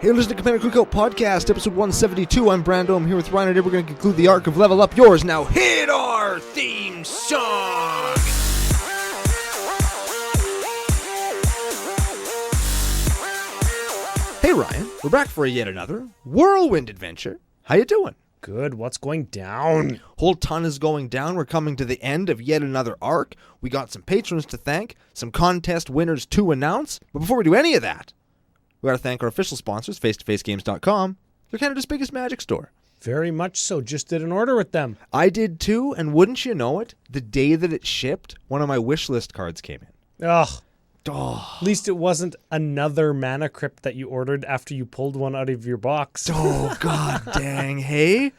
Hey, listen to Commander Cookout Podcast, episode 172. I'm Brando. I'm here with Ryan, and today we're going to conclude the arc of Level Up Yours. Now hit our theme song! Hey, Ryan. We're back for yet another whirlwind adventure. How you doing? Good. What's going down? Whole ton is going down. We're coming to the end of yet another arc. We got some patrons to thank, some contest winners to announce. But before we do any of that, we got to thank our official sponsors, face-to-facegames.com. They're Canada's biggest Magic store. Very much so. Just did an order with them. I did too, and wouldn't you know it, the day that it shipped, one of my wish list cards came in. Ugh. Oh. At least it wasn't another mana crypt that you ordered after you pulled one out of your box. Oh, god dang, hey?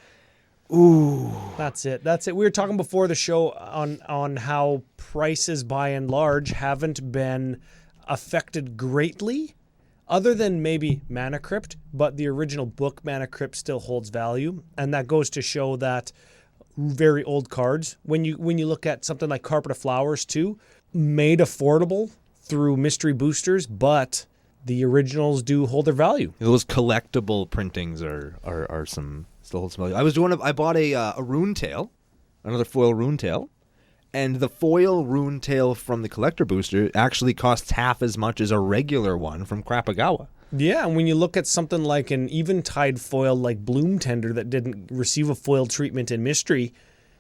Ooh. That's it. We were talking before the show on how prices by and large haven't been affected greatly, other than maybe Mana Crypt, but the original book Mana Crypt still holds value, and that goes to show that very old cards, when you look at something like Carpet of Flowers too, made affordable through mystery boosters, but the originals do hold their value. Those collectible printings are some still hold some value. I bought a rune tail, another foil rune tail. And the foil rune tail from the collector booster actually costs half as much as a regular one from Krapagawa. Yeah, and when you look at something like an eventide foil like Bloom Tender that didn't receive a foil treatment in Mystery,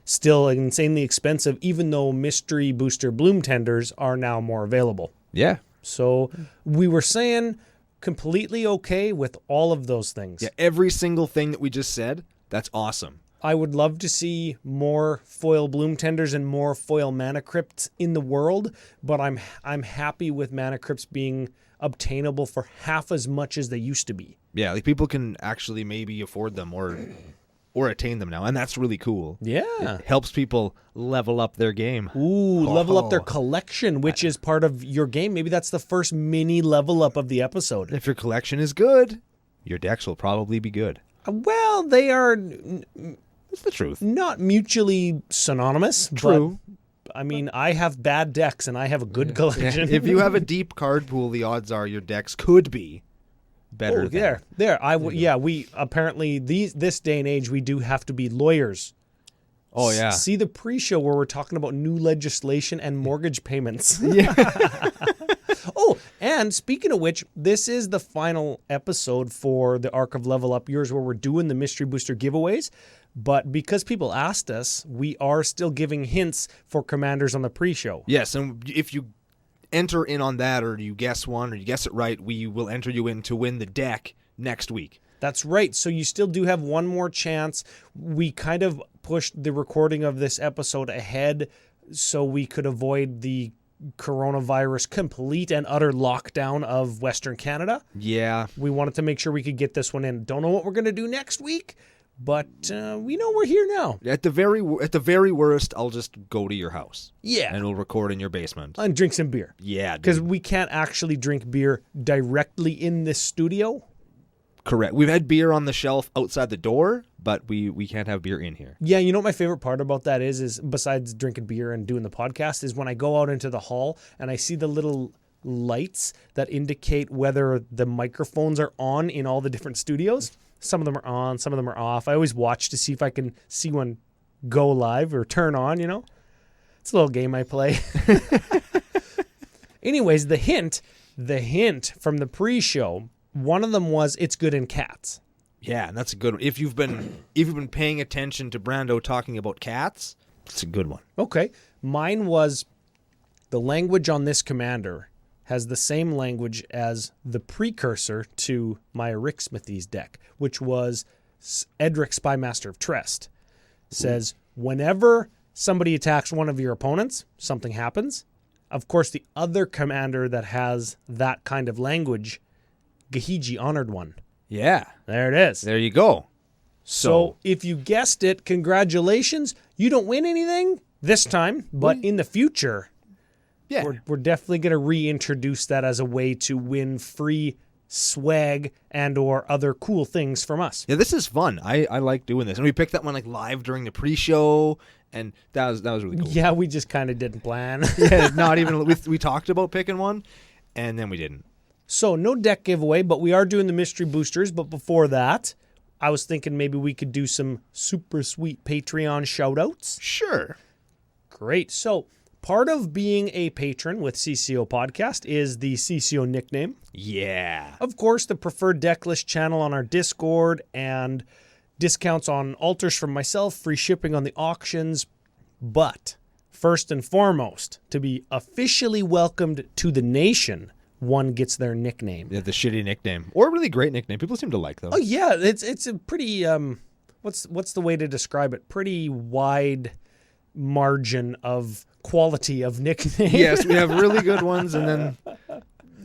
still insanely expensive, even though Mystery Booster Bloom Tenders are now more available. Yeah. So we were saying completely okay with all of those things. Yeah, every single thing that we just said, that's awesome. I would love to see more foil Bloom Tenders and more foil Mana Crypts in the world, but I'm happy with Mana Crypts being obtainable for half as much as they used to be. Yeah, like people can actually maybe afford them or attain them now, and that's really cool. Yeah. It helps people level up their game. Ooh, level up their collection, which is part of your game. Maybe that's the first mini level up of the episode. If your collection is good, your decks will probably be good. Well, they are... It's the truth. Not mutually synonymous. True. But, I mean, I have bad decks and I have a good collection. If you have a deep card pool, the odds are your decks could be better. We apparently this day and age we do have to be lawyers. Oh yeah. See the pre-show where we're talking about new legislation and mortgage payments. Yeah. Oh, and speaking of which, this is the final episode for the Arc of Level Up Yours where we're doing the Mystery Booster giveaways. But because people asked us, we are still giving hints for commanders on the pre-show. Yes, and if you enter in on that or you guess one or you guess it right, we will enter you in to win the deck next week. That's right. So you still do have one more chance. We kind of pushed the recording of this episode ahead so we could avoid the coronavirus complete and utter lockdown of Western Canada. Yeah. We wanted to make sure we could get this one in. Don't know what we're going to do next week, but we know we're here now. At the very worst, I'll just go to your house. Yeah. And we'll record in your basement. And drink some beer. Yeah. Because we can't actually drink beer directly in this studio. Correct. We've had beer on the shelf outside the door, but we can't have beer in here. Yeah, you know what my favorite part about that is besides drinking beer and doing the podcast, is when I go out into the hall and I see the little lights that indicate whether the microphones are on in all the different studios. Some of them are on, some of them are off. I always watch to see if I can see one go live or turn on, you know? It's a little game I play. Anyways, the hint from the pre-show, one of them was it's good in cats. Yeah, and that's a good one. If you've been paying attention to Brando talking about cats, it's a good one. Okay. Mine was the language on this commander has the same language as the precursor to my Rick Smithies deck, which was Edric Spymaster of Trest. Says, whenever somebody attacks one of your opponents, something happens. Of course, the other commander that has that kind of language, Gahiji Honored One. Yeah. There it is. There you go. So if you guessed it, congratulations. You don't win anything this time, but in the future... Yeah. We're definitely going to reintroduce that as a way to win free swag and or other cool things from us. Yeah, this is fun. I like doing this. And we picked that one like live during the pre-show, and that was really cool. Yeah, we just kind of didn't plan. Yeah, not even we talked about picking one, and then we didn't. So no deck giveaway, but we are doing the mystery boosters. But before that, I was thinking maybe we could do some super sweet Patreon shout-outs. Sure. Great. So part of being a patron with CCO Podcast is the CCO nickname. Yeah. Of course, the preferred deck list channel on our Discord and discounts on altars from myself, free shipping on the auctions. But first and foremost, to be officially welcomed to the nation, one gets their nickname. Yeah, the shitty nickname. Or a really great nickname. People seem to like those. Oh yeah, it's a pretty what's the way to describe it? Pretty wide margin of quality of nickname. Yes, we have really good ones, and then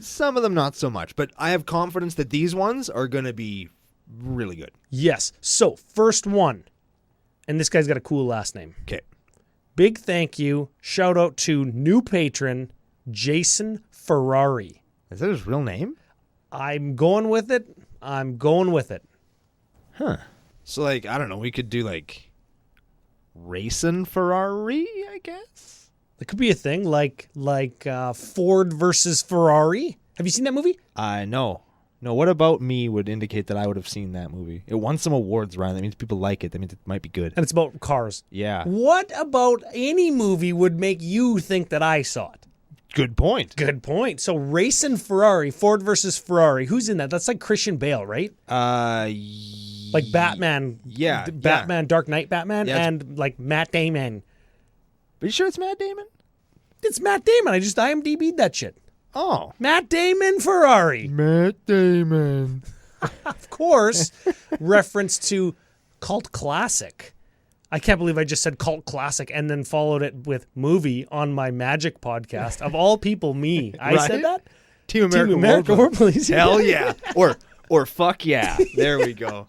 some of them not so much. But I have confidence that these ones are going to be really good. Yes. So first one, and this guy's got a cool last name. Okay. Big thank you, shout out to new patron Jason Ferrari. Is that his real name? I'm going with it. Huh. So, like, I don't know. We could do, like, Racing Ferrari, I guess? It could be a thing, like Ford versus Ferrari. Have you seen that movie? No. No, what about me would indicate that I would have seen that movie? It won some awards, Ryan. That means people like it. That means it might be good. And it's about cars. Yeah. What about any movie would make you think that I saw it? Good point. Good point. So Racing Ferrari, Ford versus Ferrari. Who's in that? That's like Christian Bale, right? Like Batman. Yeah. Batman, Dark Knight Batman, Yeah, and like Matt Damon. Are you sure it's Matt Damon? It's Matt Damon. I just IMDb'd that shit. Oh. Matt Damon Ferrari. Matt Damon. Of course, reference to cult classic. I can't believe I just said cult classic and then followed it with movie on my Magic podcast. Of all people, me. I Right? said that? Team America, World Police. Hell yeah. Or fuck yeah. There we go.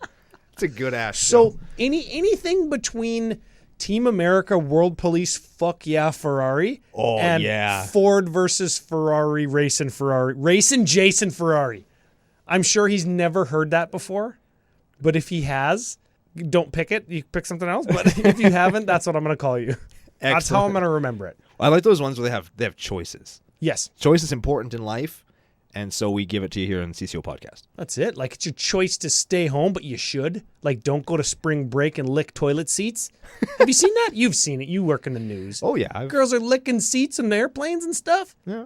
It's a good ass show. So anything between Team America, World Police, fuck yeah, Ferrari. Oh, and yeah. Ford versus Ferrari, Racing Jason Ferrari. I'm sure he's never heard that before, but if he has, don't pick it. You pick something else. But if you haven't, that's what I'm going to call you. That's how I'm going to remember it. I like those ones where they have choices. Yes. Choice is important in life, and so we give it to you here on the CCO Podcast. That's it. Like, it's your choice to stay home, but you should. Like, don't go to spring break and lick toilet seats. Have you seen that? You've seen it. You work in the news. Oh, yeah. Girls are licking seats in airplanes and stuff. Yeah.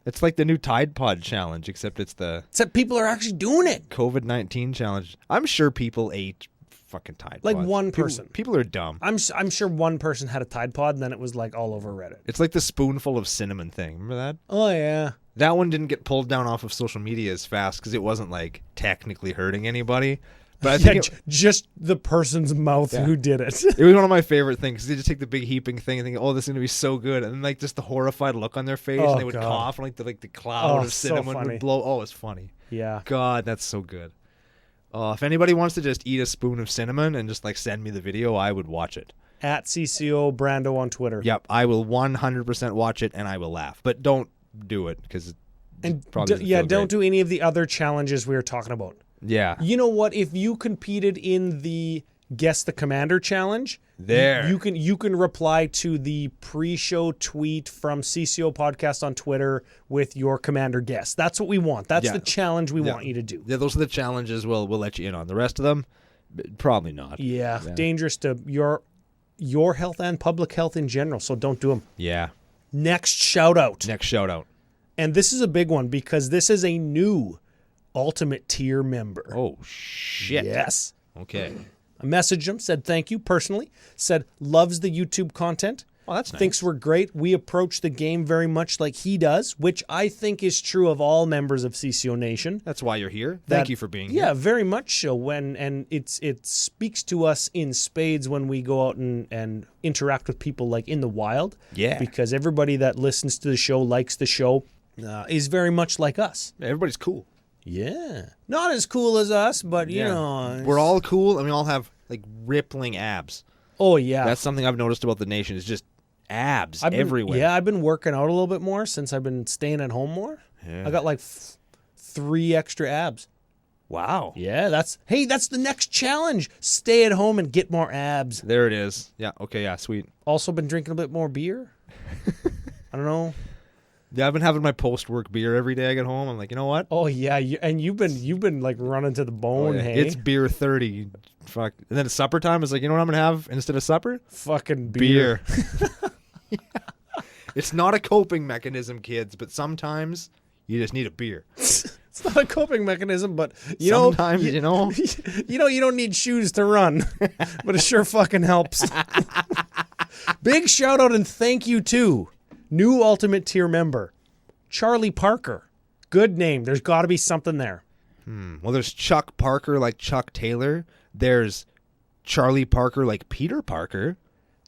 It's like the new Tide Pod challenge, except it's the Except people are actually doing it. COVID-19 challenge. I'm sure people ate fucking Tide Pods. Like one person. People are dumb. I'm sure one person had a Tide Pod, and then it was like all over Reddit. It's like the spoonful of cinnamon thing. Remember that? Oh, yeah. That one didn't get pulled down off of social media as fast because it wasn't like technically hurting anybody. But I think just the person's mouth who did it. it was one of my favorite things. 'Cause they just take the big heaping thing and think, "Oh, this is gonna be so good," and then like just the horrified look on their face, and they would cough, and like the cloud of cinnamon would blow. Oh, it's funny. Yeah. God, that's so good. If anybody wants to just eat a spoon of cinnamon and just like send me the video, I would watch it. At CCO Brando on Twitter. Yep, I will 100% watch it, and I will laugh. But don't do it because don't do any of the other challenges we were talking about. Yeah. You know what? If you competed in the Guess the Commander challenge, you can reply to the pre-show tweet from CCO Podcast on Twitter with your Commander guess. That's what we want. That's the challenge we want you to do. Yeah, those are the challenges we'll let you in on. The rest of them, probably not. Yeah, dangerous to your health and public health in general, so don't do them. Yeah. Next shout out. And this is a big one because this is a new Ultimate Tier member. Oh, shit. Yes. Okay. I messaged him, said thank you personally, said loves the YouTube content. Oh, that's nice. Thinks we're great. We approach the game very much like he does, which I think is true of all members of CCO Nation. That's why you're here. Thank you for being here. Yeah, very much so. And it speaks to us in spades when we go out and interact with people like in the wild. Yeah. Because everybody that listens to the show, likes the show, is very much like us. Everybody's cool. Yeah. Not as cool as us, but, you know. We're all cool, and we all have, like, rippling abs. Oh, yeah. That's something I've noticed about the nation is just abs everywhere. Yeah, I've been working out a little bit more since I've been staying at home more. Yeah. I got, like, 3 extra abs. Wow. Yeah, that's the next challenge. Stay at home and get more abs. There it is. Yeah, okay, yeah, sweet. Also been drinking a bit more beer. I don't know. Yeah, I've been having my post-work beer every day I get home. I'm like, you know what? Oh yeah, you've been like running to the bone. Oh, yeah. Hey, It's beer 30. Fuck. And then at supper time, it's like, you know what I'm gonna have instead of supper? fucking beer. Yeah. It's not a coping mechanism, kids, but sometimes you just need a beer. It's not a coping mechanism, but Sometimes, you don't need shoes to run, but it sure fucking helps. Big shout out and thank you to new Ultimate Tier member, Charlie Parker. Good name. There's got to be something there. Well, there's Chuck Parker like Chuck Taylor. There's Charlie Parker like Peter Parker.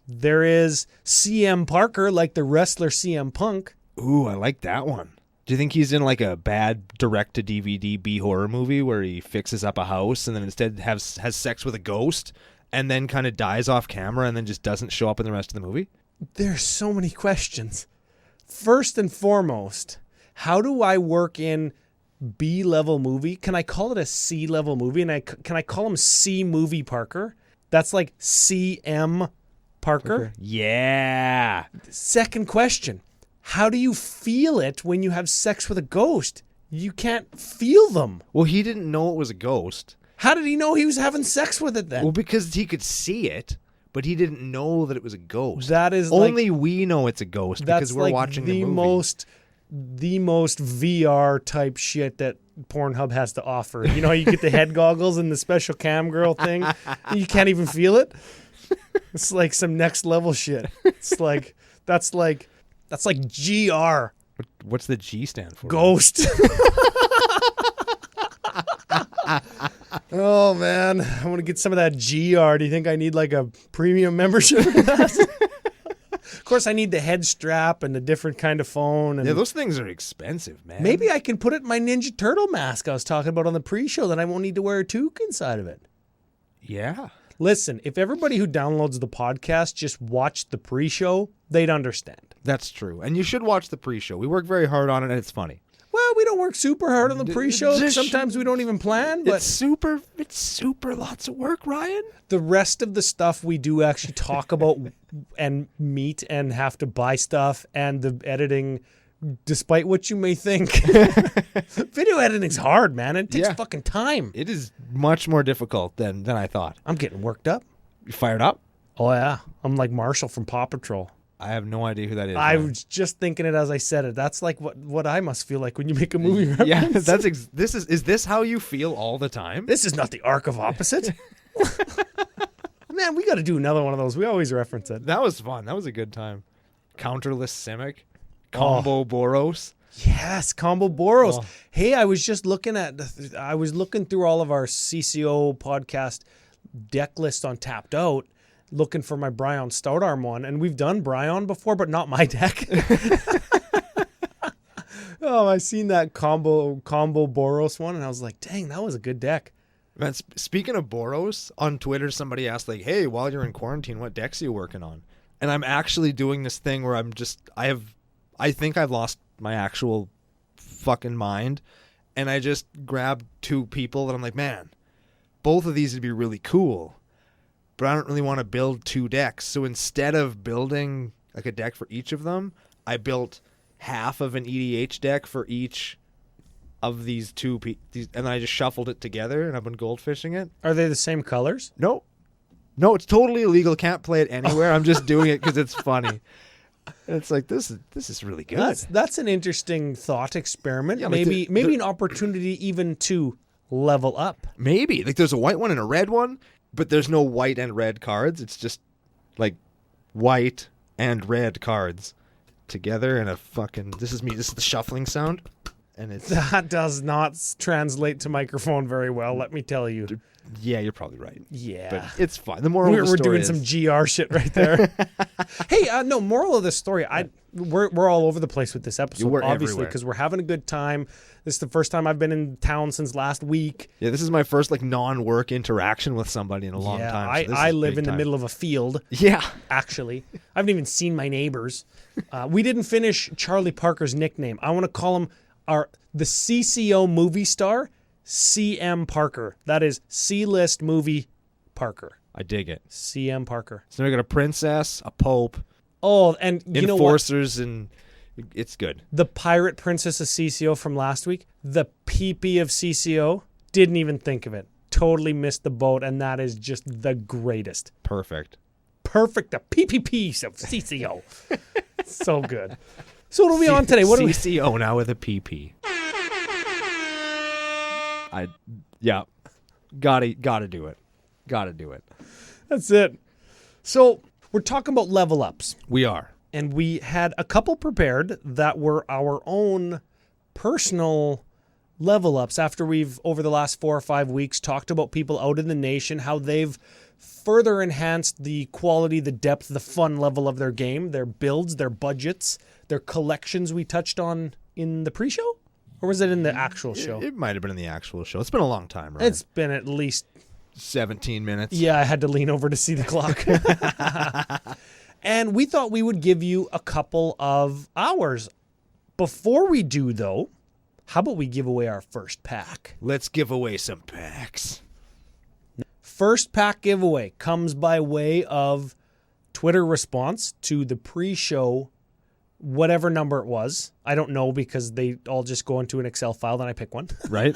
There is CM Parker like the wrestler CM Punk. Ooh, I like that one. Do you think he's in like a bad direct-to-DVD B-horror movie where he fixes up a house and then instead has sex with a ghost and then kind of dies off camera and then just doesn't show up in the rest of the movie? There's so many questions. First and foremost, how do I work in B-level movie? Can I call it a C-level movie? And can I call him C-movie Parker? That's like CM Parker? Yeah. Second question. How do you feel it when you have sex with a ghost? You can't feel them. Well, he didn't know it was a ghost. How did he know he was having sex with it then? Well, because he could see it, but he didn't know that it was a ghost. That is only we know it's a ghost because we're like watching the movie. The most VR type shit that Pornhub has to offer. You know how you get the head goggles and the special cam girl thing? You can't even feel it? It's like some next level shit. It's like that's like GR. What's the G stand for? Ghost. Oh man, I want to get some of that GR. Do you think I need like a premium membership for that? Of course, I need the head strap and a different kind of phone. And yeah, those things are expensive, man. maybe I can put it in my Ninja Turtle mask I was talking about on the pre-show, that I won't need to wear a toque inside of it. Yeah. Listen, if everybody who downloads the podcast just watched the pre-show, they'd understand. That's true. And you should watch the pre-show. We work very hard on it, and it's funny. Well, we don't work super hard on the pre-show. Sometimes we don't even plan, but it's super lots of work, Ryan. the rest of the stuff we do actually talk about and meet and have to buy stuff, and the editing, despite what you may think. Video editing's hard, man. It takes fucking time. It is much more difficult than I thought. I'm getting worked up. You fired up? Oh, yeah. I'm like Marshall from Paw Patrol. I have no idea who that is. I was just thinking it as I said it. That's like what I must feel like when you make a movie reference. Yeah, is this how you feel all the time? This is not the arc of opposite. Man, we got to do another one of those. We always reference it. That was fun. That was a good time. Counterless Simic. Combo Boros. Yes, Combo Boros. Oh. Hey, I was looking through all of our CCO podcast deck list on Tapped Out, looking for my Bryon Stoutarm one, and we've done Bryon before, but not my deck. Oh, I seen that combo Boros one, and I was like, dang, that was a good deck. Man, speaking of Boros, on Twitter somebody asked like, "Hey, while you're in quarantine, what decks are you working on?" And I'm actually doing this thing where I think I've lost my actual fucking mind, and I just grabbed two people and I'm like, man, both of these would be really cool, but I don't really want to build two decks. So instead of building like a deck for each of them, I built half of an EDH deck for each of these two and then I just shuffled it together and I've been goldfishing it. Are they the same colors? No, it's totally illegal. Can't play it anywhere. I'm just doing it because it's funny. And it's like, this is really good. That's an interesting thought experiment. Yeah, maybe an opportunity even to level up. Maybe. Like there's a white one and a red one, but there's no white and red cards. It's just like white and red cards together in a fucking... This is the shuffling sound. And it's... That does not translate to microphone very well, let me tell you. Yeah, you're probably right. Yeah. But it's fine. The moral of the we're story doing is... some GR shit right there. Hey, no, moral of the story. We're all over the place with this episode, We're obviously, everywhere. because we're having a good time. This is the first time I've been in town since last week. Yeah, this is my first like non-work interaction with somebody in a long time. So I live in the middle of a field. Yeah. Actually, I haven't even seen my neighbors. We didn't finish Charlie Parker's nickname. I want to call him the CCO movie star, CM Parker. That is C-list movie Parker. I dig it. CM Parker. So we got a princess, a pope, Oh, and you know what? enforcers, and It's good. The Pirate Princess of CCO from last week, the PP of CCO, didn't even think of it. Totally missed the boat, and that is just the greatest. Perfect. The PPP of CCO. So good. So what are we on today? What are we? CCO now with a PP. Gotta do it. Gotta do it. That's it. So we're talking about level ups. We are. And we had a couple prepared that were our own personal level ups after we've, over the last 4 or 5 weeks, talked about people out in the nation, how they've further enhanced the quality, the depth, the fun level of their game, their builds, their budgets, their collections we touched on in the pre-show? Or was it in the actual show? It might have been in the actual show. It's been a long time, right? It's been at least 17 minutes. Yeah, I had to lean over to see the clock. And we thought we would give you a couple of hours. Before we do, though, how about we give away our first pack? Let's give away some packs. First pack giveaway comes by way of Twitter response to the pre-show, whatever number it was. I don't know because they all just go into an Excel file, then I pick one. Right.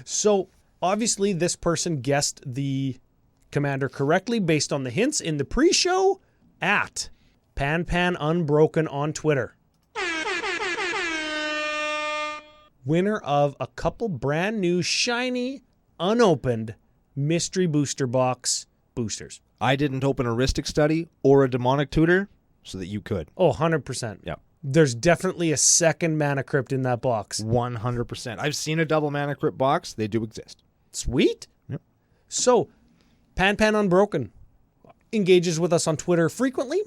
So obviously this person guessed the commander correctly based on the hints in the pre-show at PanPanUnbroken on Twitter. Winner of a couple brand new, shiny, unopened mystery booster box boosters. I didn't open a Ristic Study or a Demonic Tutor so that you could. Oh, 100%. Yeah. There's definitely a second Mana Crypt in that box. 100%. I've seen a double Mana Crypt box. They do exist. Sweet. Yep. So, PanPanUnbroken engages with us on Twitter frequently.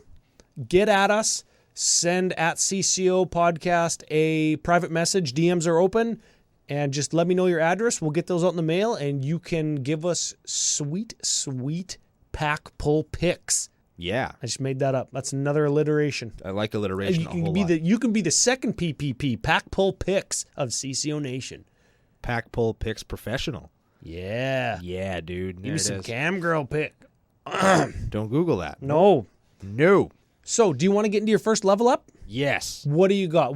Get at us. Send at CCO Podcast a private message. DMs are open. And just let me know your address. We'll get those out in the mail. And you can give us sweet, sweet pack pull picks. Yeah. I just made that up. That's another alliteration. I like alliteration You a can whole be lot. you can be the second PPP, pack pull picks of CCO Nation. Pack Pull Picks Professional. Yeah. Yeah, dude. Give There me it some is. cam girl pick. Don't Google that. No. No. So, do you want to get into your first level up? Yes. What do you got?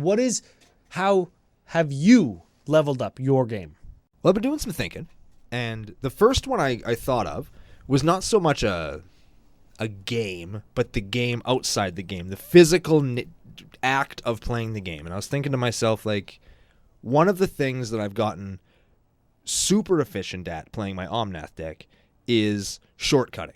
How have you leveled up your game? Well, I've been doing some thinking, and the first one I thought of was not so much a game, but the game outside the game, the physical act of playing the game. And I was thinking to myself, like, one of the things that I've gotten super efficient at playing my Omnath deck is shortcutting.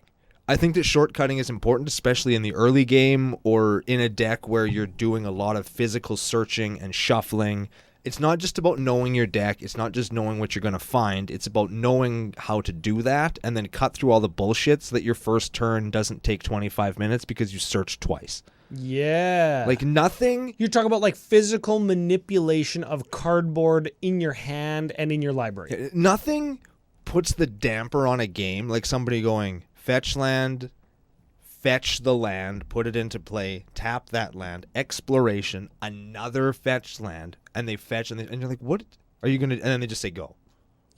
I think that shortcutting is important, especially in the early game or in a deck where you're doing a lot of physical searching and shuffling. It's not just about knowing your deck. It's not just knowing what you're going to find. It's about knowing how to do that and then cut through all the bullshit so that your first turn doesn't take 25 minutes because you searched twice. Yeah. Like nothing. You're talking about like physical manipulation of cardboard in your hand and in your library. Nothing puts the damper on a game like somebody going, fetch land, fetch the land, put it into play, tap that land, exploration, another fetch land, and they fetch, and you're like, what are you going to, and then they just say go.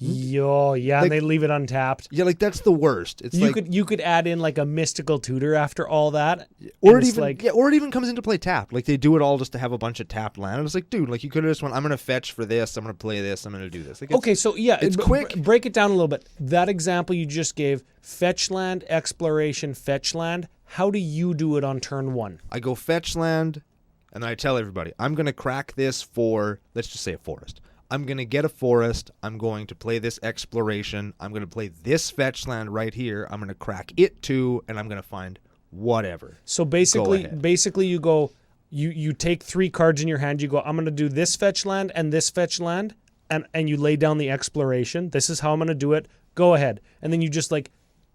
Yo, yeah, Like- and they leave it untapped. Yeah, like that's the worst. It's You like, could add in like a mystical tutor after all that. or and it it's even, like, or it even comes into play tapped. Like they do it all just to have a bunch of tapped land. And it's like, dude, like you could have just went, I'm going to fetch for this, I'm going to play this, I'm going to do this. Like, it's- okay, so yeah, it's quick. Break it down a little bit. That example you just gave, fetch land, exploration, fetch land. How do you do it on turn one? I go fetch land, and then I tell everybody, I'm going to crack this for, let's just say a forest. I'm going to get a forest. I'm going to play this exploration. I'm going to play this fetch land right here. I'm going to crack it too, and I'm going to find whatever. So Go basically ahead. you go, you take 3 cards in your hand. You go, I'm going to do this fetch land and this fetch land, and you lay down the exploration. This is how I'm going to do it. Go ahead. And then you just like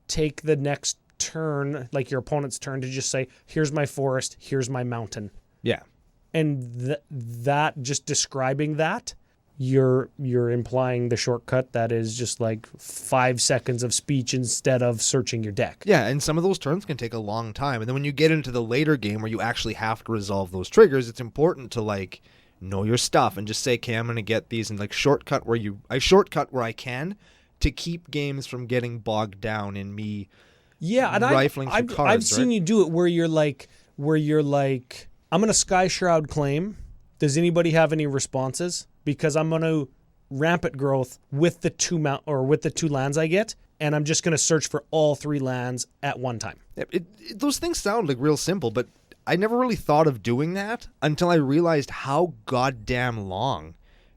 take the next turn, like your opponent's turn, to just say, here's my forest, here's my mountain. Yeah. And that just describing that, you're implying the shortcut that is just like 5 seconds of speech instead of searching your deck. Yeah, and some of those turns can take a long time. And then when you get into the later game where you actually have to resolve those triggers, it's important to like know your stuff and just say, okay, I'm going to get these, and like I shortcut where I can to keep games from getting bogged down in me. Yeah, and rifling through I've cards, seen right? you do it where you're like, I'm going to Sky Shroud claim, Does anybody have any responses? Because I'm going to rampant growth with the two lands I get, and I'm just going to search for all 3 lands at one time. Those things sound like real simple, but I never really thought of doing that until I realized how goddamn long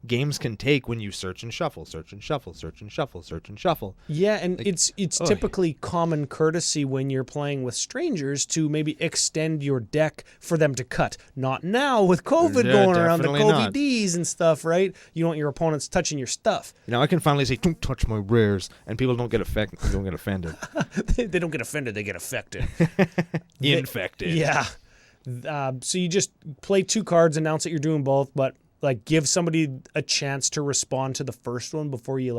games can take when you search and shuffle, search and shuffle, search and shuffle, search and shuffle. Yeah, and like, it's typically common courtesy when you're playing with strangers to maybe extend your deck for them to cut. Not now with COVID going around, the COVIDs and stuff, right? You don't want your opponents touching your stuff. Now I can finally say, "Don't touch my rares," and people don't get offended. They don't get offended. They get affected. Infected. Yeah. So you just play 2 cards, announce that you're doing both, but like give somebody a chance to respond to the first one before you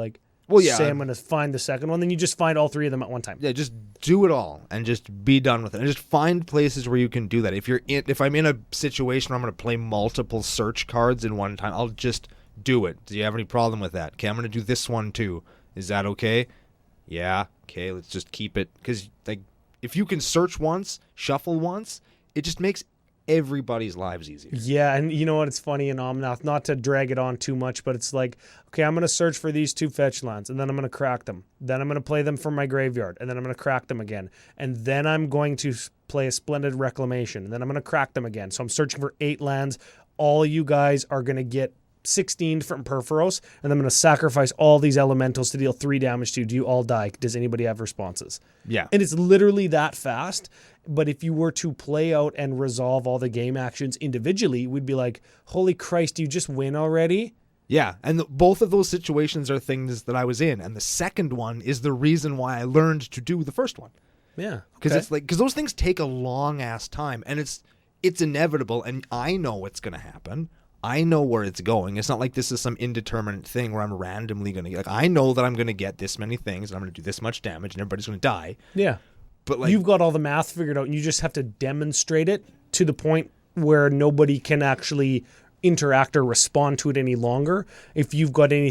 say I'm going to find the second one. Then you just find all 3 of them at one time. Yeah, just do it all and just be done with it. And just find places where you can do that. If I'm in a situation where I'm going to play multiple search cards in one time, I'll just do it. Do you have any problem with that? Okay, I'm going to do this one too. Is that okay? Yeah. Okay, let's just keep it. Because if you can search once, shuffle once, it just makes everybody's lives easier. Yeah, and you know what? It's funny in Omnath, not to drag it on too much, but it's like, okay, I'm going to search for these 2 fetch lands, and then I'm going to crack them. Then I'm going to play them from my graveyard, and then I'm going to crack them again. And then I'm going to play a Splendid Reclamation, and then I'm going to crack them again. So I'm searching for 8 lands. All you guys are going to get 16 from Purphoros, and I'm going to sacrifice all these elementals to deal 3 damage to you. Do you all die? Does anybody have responses? Yeah. And it's literally that fast. But if you were to play out and resolve all the game actions individually, we'd be like, holy Christ, you just win already? Yeah, and both of those situations are things that I was in, and the second one is the reason why I learned to do the first one. Yeah. Because because those things take a long ass time, and it's inevitable, and I know what's going to happen. I know where it's going. It's not like this is some indeterminate thing where I'm randomly going to I know that I'm going to get this many things, and I'm going to do this much damage, and everybody's going to die. Yeah. But you've got all the math figured out, and you just have to demonstrate it to the point where nobody can actually interact or respond to it any longer. If you've got any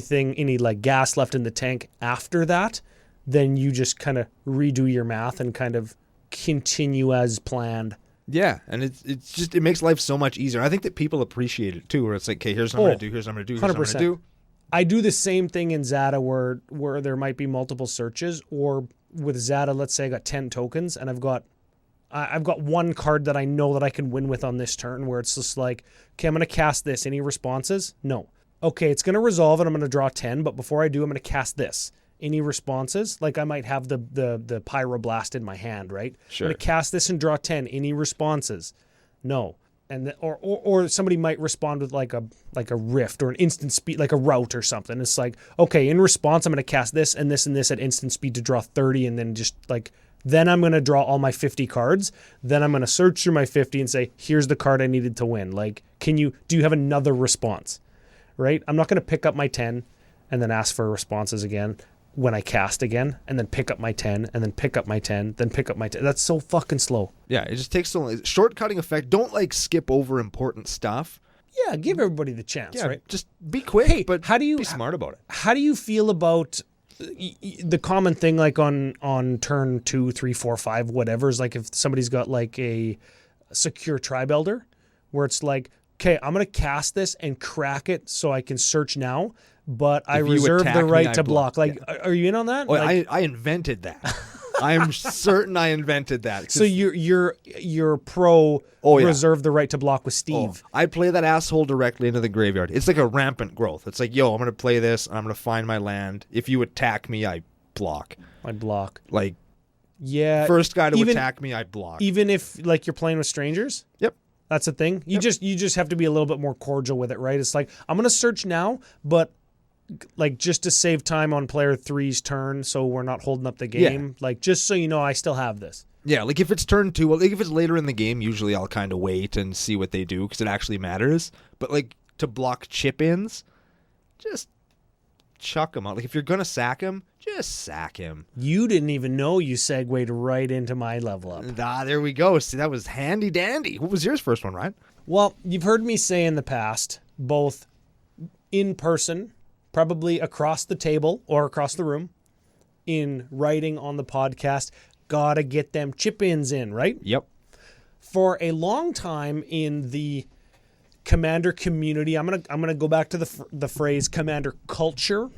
gas left in the tank after that, then you just kind of redo your math and kind of continue as planned. Yeah, and it makes life so much easier. I think that people appreciate it too, where it's like, okay, here's what I'm going to do, here's what I'm going to do, here's what I'm going to do. I do the same thing in Zada where there might be multiple searches, or with Zada, let's say I got 10 tokens and I've got 1 card that I know that I can win with on this turn, where it's just like, okay, I'm going to cast this. Any responses? No. Okay, it's going to resolve and I'm going to draw 10, but before I do, I'm going to cast this. Any responses? Like I might have the Pyroblast in my hand, right? Sure. I'm going to cast this and draw 10. Any responses? No. And or somebody might respond with like a rift or an instant speed, like a route or something. It's like, okay, in response, I'm going to cast this and this and this at instant speed to draw 30, and then then I'm going to draw all my 50 cards. Then I'm going to search through my 50 and say, here's the card I needed to win. Like, do you have another response? Right? I'm not going to pick up my 10 and then ask for responses again when I cast again, and then pick up my 10, and then pick up my 10, then pick up my 10. That's so fucking slow. Yeah, it just takes so long. Shortcutting effect. Don't skip over important stuff. Yeah, give everybody the chance, right? Just be quick, but be smart about it. How do you feel about the common thing, like on turn 2, 3, 4, 5, whatever, is like if somebody's got like a secure tribe elder, where it's like, okay, I'm going to cast this and crack it so I can search now, but I reserve the right to block. Are you in on that? Oh, I invented that. I'm certain I invented that. So you're pro reserve the right to block with Steve. I play that asshole directly into the graveyard. It's like a rampant growth. It's like, yo, I'm going to play this, and I'm going to find my land. If you attack me, I block. Yeah. First guy to attack me, I block. Even if you're playing with strangers? Yep. That's the thing. You just have to be a little bit more cordial with it, right? It's like, I'm going to search now, but just to save time on player 3's turn, so we're not holding up the game. Yeah. Just so you know, I still have this. Yeah, if it's turn 2, if it's later in the game, usually I'll kind of wait and see what they do because it actually matters. But to block chip-ins, just chuck him out. If you're gonna sack him, just sack him. You didn't even know you segued right into my level up. There we go. See, that was handy dandy. What was yours first one, Ryan? Well, you've heard me say in the past, both in person, probably across the table or across the room, in writing on the podcast, gotta get them chip-ins in, right? Yep. For a long time in the Commander community. I'm gonna go back to the phrase Commander culture.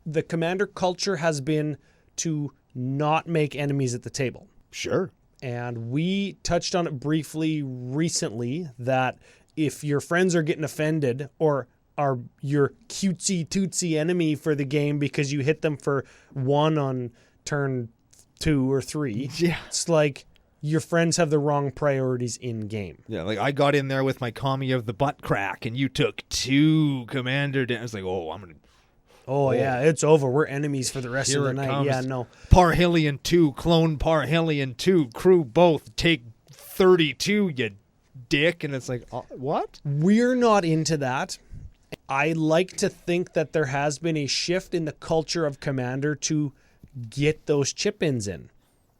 The Commander culture has been to not make enemies at the table. Sure. And we touched on it briefly recently that if your friends are getting offended or are your cutesy tootsy enemy for the game because you hit them for 1 on turn 2 or 3, Yeah. it's like your friends have the wrong priorities in game. Yeah, like I got in there with my commie of the butt crack, and you took 2 commander down. It's like, I'm gonna. Oh yeah, it's over. We're enemies for the rest Here of the it night. comes. Yeah, no. Parhelion 2, clone Parhelion 2, crew both take 32, you dick. And it's like, what? We're not into that. I like to think that there has been a shift in the culture of Commander to get those chip-ins in,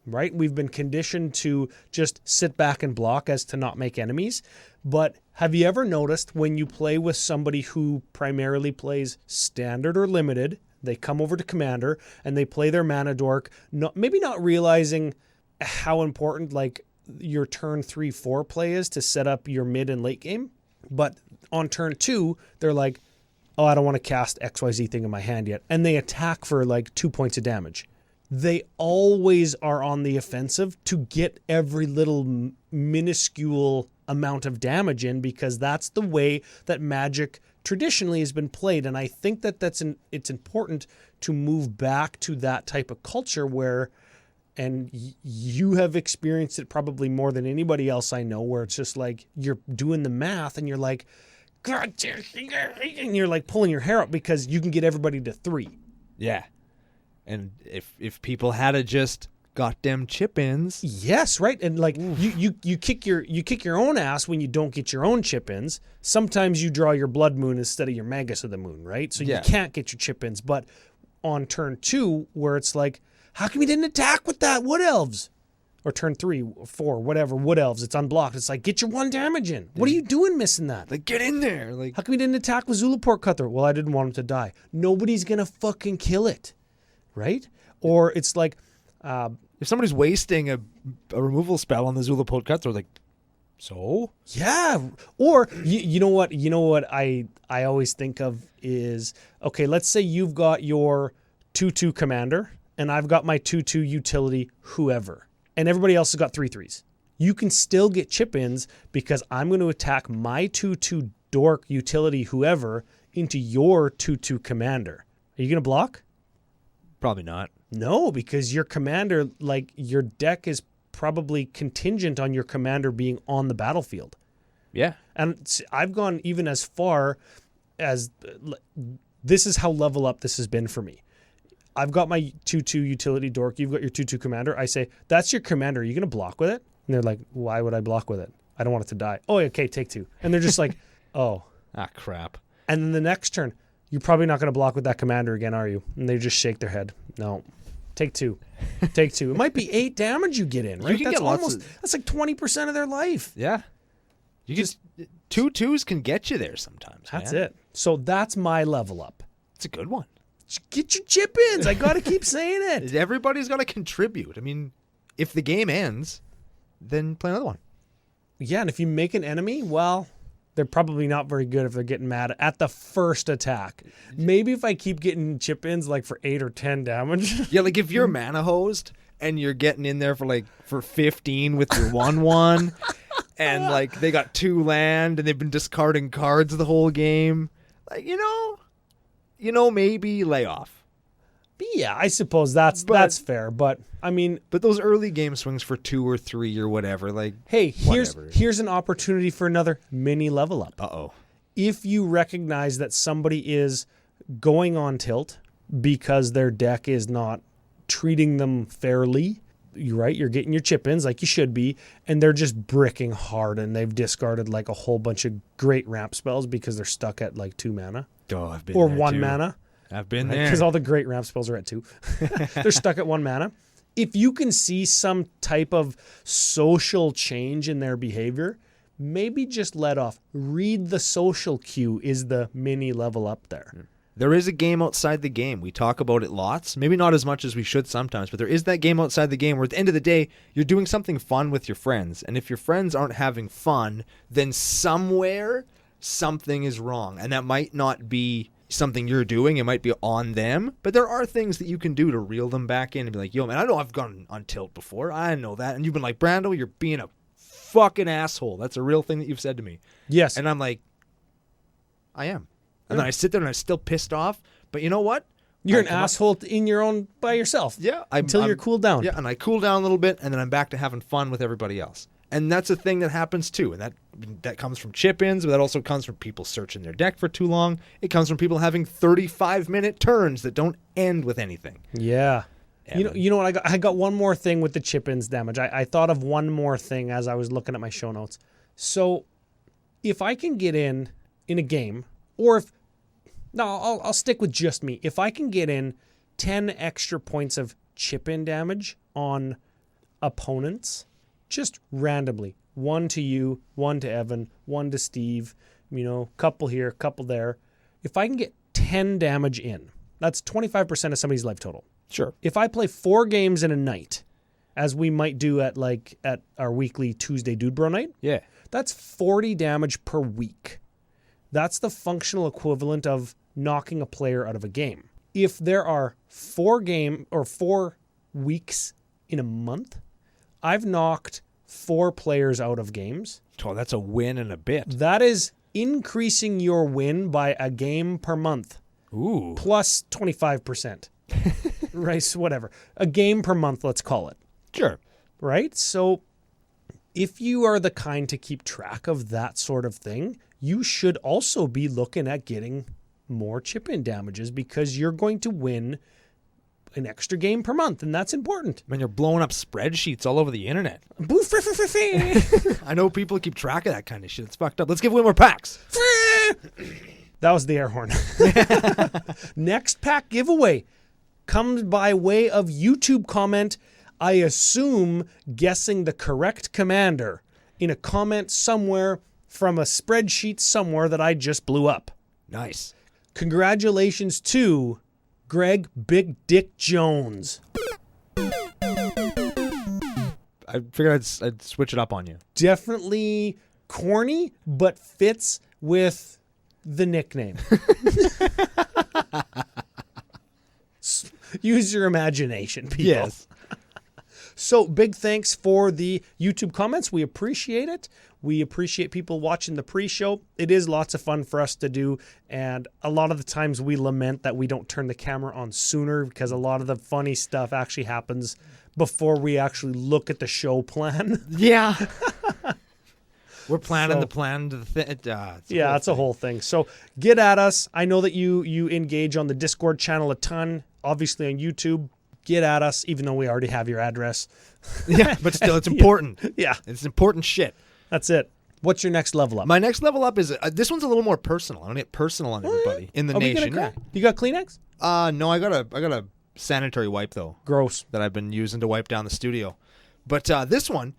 right? We've been conditioned to just sit back and block as to not make enemies. But have you ever noticed when you play with somebody who primarily plays Standard or Limited, they come over to Commander and they play their mana dork, maybe not realizing how important like your turn 3-4 play is to set up your mid and late game, but on turn 2, they're like, oh, I don't want to cast XYZ thing in my hand yet. And they attack for like 2 points of damage. They always are on the offensive to get every little minuscule amount of damage in because that's the way that Magic traditionally has been played. And I think that it's important to move back to that type of culture where, and you have experienced it probably more than anybody else I know, where it's just like you're doing the math and you're like, God, and you're like pulling your hair up because you can get everybody to 3. Yeah. And if people had to just got them chip-ins. Yes, right. And like you kick your own ass when you don't get your own chip-ins. Sometimes you draw your Blood Moon instead of your Magus of the Moon, right? So you can't get your chip-ins. But on turn 2, where it's like, how come you didn't attack with that Wood Elves? Or turn 3, 4, whatever, Wood Elves, it's unblocked. It's like, get your 1 damage in. What are you doing missing that? Like, get in there. Like, how come you didn't attack with Zulaport Cutthroat? Well, I didn't want him to die. Nobody's going to fucking kill it, right? Or it's like... if somebody's wasting a removal spell on the Zulaport Cutthroat, like, so? Yeah. Or, you know what I always think of is, okay, let's say you've got your 2/2 commander, and I've got my 2/2 utility whoever. And everybody else has got 3/3s. You can still get chip-ins because I'm going to attack my 2/2 dork utility whoever into your 2/2 commander. Are you going to block? Probably not. No, because your commander, like your deck is probably contingent on your commander being on the battlefield. Yeah. And I've gone even as far as this is how level up this has been for me. I've got my 2/2 utility dork. You've got your 2/2 commander. I say, that's your commander. Are you going to block with it? And they're like, why would I block with it? I don't want it to die. Oh, okay, take 2. And they're just like, oh. Ah, crap. And then the next turn, you're probably not going to block with that commander again, are you? And they just shake their head. No. Take 2. Take 2. It might be 8 damage you get in, right? That's almost, that's like 20% of their life. Yeah. You just 2/2s can get you there sometimes. That's man. it. So that's my level up. It's a good one. Get your chip ins. I got to keep saying it. Everybody's got to contribute. I mean, if the game ends, then play another one. Yeah, and if you make an enemy, well, they're probably not very good if they're getting mad at the first attack. Maybe if I keep getting chip ins like for 8 or 10 damage. Yeah, like if you're mana hosed and you're getting in there for 15 with your 1/1 and like they got 2 land and they've been discarding cards the whole game, like maybe lay off. Yeah, I suppose that's fair, but I mean, but those early game swings for 2 or 3 or whatever, like, hey, whatever. here's an opportunity for another mini level up. Uh-oh. If you recognize that somebody is going on tilt because their deck is not treating them fairly, you're getting your chip-ins like you should be, and they're just bricking hard and they've discarded like a whole bunch of great ramp spells because they're stuck at like 2 mana. Oh, I've been or there 1 too. mana. I've been there. Because all the great ramp spells are at 2. They're stuck at 1 mana. If you can see some type of social change in their behavior, maybe just let off. Read the social cue is the mini level up there. There is a game outside the game. We talk about it lots. Maybe not as much as we should sometimes, but there is that game outside the game where at the end of the day, you're doing something fun with your friends. And if your friends aren't having fun, then somewhere something is wrong. And that might not be something you're doing. It might be on them. But there are things that you can do to reel them back in and be like, yo, man, I know I've gone on tilt before. I know that. And you've been like, Brando, you're being a fucking asshole. That's a real thing that you've said to me. Yes. And I'm like, I am. And then I sit there and I'm still pissed off. But you know what? You're an asshole in your own by yourself. Yeah. Until you're cooled down. Yeah, and I cool down a little bit, and then I'm back to having fun with everybody else. And that's a thing that happens too. And that comes from chip-ins, but that also comes from people searching their deck for too long. It comes from people having 35-minute turns that don't end with anything. Yeah. You know what? I got one more thing with the chip-ins damage. I thought of one more thing as I was looking at my show notes. So if I can get in a game, or if... No, I'll stick with just me. If I can get in 10 extra points of chip-in damage on opponents, just randomly, 1 to you, 1 to Evan, 1 to Steve, couple here, couple there. If I can get 10 damage in, that's 25% of somebody's life total. Sure. If I play 4 games in a night, as we might do at our weekly Tuesday Dude Bro night, Yeah. that's 40 damage per week. That's the functional equivalent of knocking a player out of a game. If there are 4 weeks in a month, I've knocked 4 players out of games. Oh, that's a win and a bit. That is increasing your win by a game per month. Ooh. Plus 25%. Right? So whatever. A game per month, let's call it. Sure. Right? So if you are the kind to keep track of that sort of thing, you should also be looking at getting more chip-in damages because you're going to win an extra game per month, and that's important. Man, you're blowing up spreadsheets all over the internet. I know people keep track of that kind of shit. It's fucked up. Let's give away more packs. That was the air horn. Next pack giveaway comes by way of YouTube comment. I assume guessing the correct commander in a comment somewhere from a spreadsheet somewhere that I just blew up. Nice. Congratulations to Greg Big Dick Jones. I figured I'd switch it up on you. Definitely corny, but fits with the nickname. Use your imagination, people. Yes. So big thanks for the YouTube comments. We appreciate it. We appreciate people watching the pre-show. It is lots of fun for us to do. And a lot of the times we lament that we don't turn the camera on sooner because a lot of the funny stuff actually happens before we actually look at the show plan. Yeah. We're planning the plan to the thing. It's a whole thing. So get at us. I know that you engage on the Discord channel a ton, obviously on YouTube. Get at us, even though we already have your address. Yeah, but still, it's important. Yeah. It's important shit. That's it. What's your next level up? My next level up is, this one's a little more personal. I'm going to get personal on everybody in the nation. You got Kleenex? No, I got a sanitary wipe, though. Gross. That I've been using to wipe down the studio. But this one,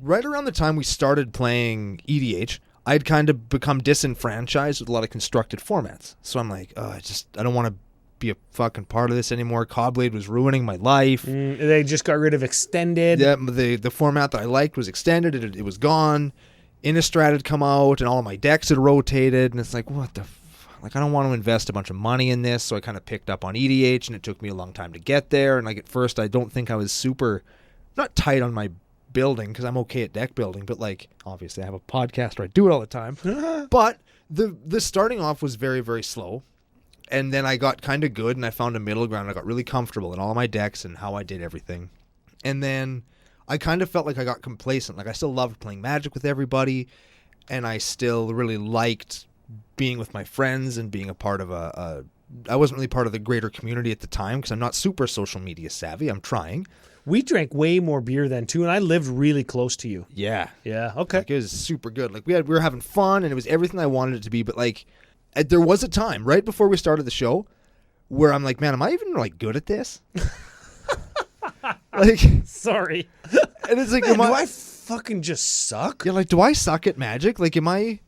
right around the time we started playing EDH, I'd kind of become disenfranchised with a lot of constructed formats. So I'm like, I don't want to be a fucking part of this anymore. Cobblade was ruining my life. They just got rid of Extended. Yeah, the format that I liked was Extended. It was gone. Innistrad had come out, and all of my decks had rotated, and it's like, what the fuck? I don't want to invest a bunch of money in this, so I kind of picked up on EDH, and it took me a long time to get there, and at first I don't think I was super, not tight on my building, because I'm okay at deck building, but obviously I have a podcast where I do it all the time. But the starting off was very, very slow. And then I got kind of good, and I found a middle ground. I got really comfortable in all of my decks and how I did everything. And then I kind of felt like I got complacent. I still loved playing Magic with everybody, and I still really liked being with my friends and being a part of I wasn't really part of the greater community at the time because I'm not super social media savvy. I'm trying. We drank way more beer then, too, and I lived really close to you. Yeah. Yeah, okay. It was super good. We were having fun, and it was everything I wanted it to be, but there was a time right before we started the show where I'm like, man, am I even good at this? Sorry. And it's like, man, do I fucking just suck? Yeah, do I suck at Magic? Am I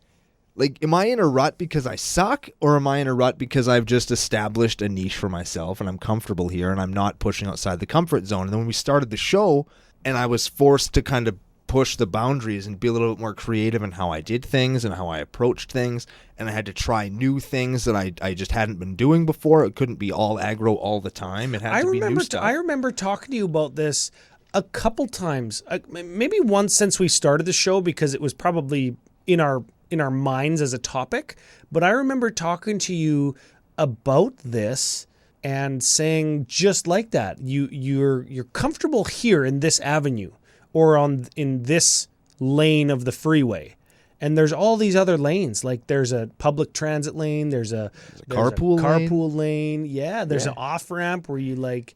in a rut because I suck, or am I in a rut because I've just established a niche for myself and I'm comfortable here and I'm not pushing outside the comfort zone? And then when we started the show and I was forced to kind of push the boundaries and be a little bit more creative in how I did things and how I approached things. And I had to try new things that I just hadn't been doing before. It couldn't be all aggro all the time. It had to be new stuff. I remember talking to you about this a couple times, maybe once since we started the show, because it was probably in our minds as a topic. But I remember talking to you about this and saying just like that, you're comfortable here in this avenue or in this lane of the freeway. And there's all these other lanes. Like there's a public transit lane, there's a carpool lane. Yeah, there's an off-ramp where you like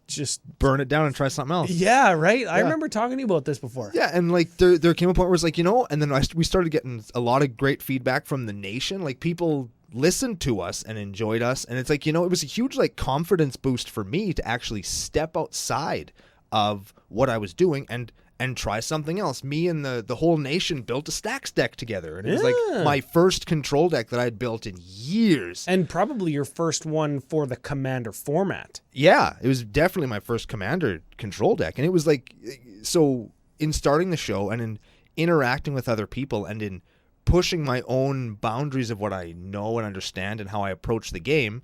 just burn it down and try something else. Yeah, right? Yeah. I remember talking to you about this before. Yeah, and like there came a point where it's like, and then we started getting a lot of great feedback from the nation. Like people listened to us and enjoyed us, and it's like, it was a huge like confidence boost for me to actually step outside of what I was doing and try something else. Me and the whole nation built a stacks deck together, and it was like my first control deck that I'd built in years, and probably your first one for the Commander format. Yeah, it was definitely my first Commander control deck, and it was like, so in starting the show and in interacting with other people and in pushing my own boundaries of what I know and understand and how I approach the game,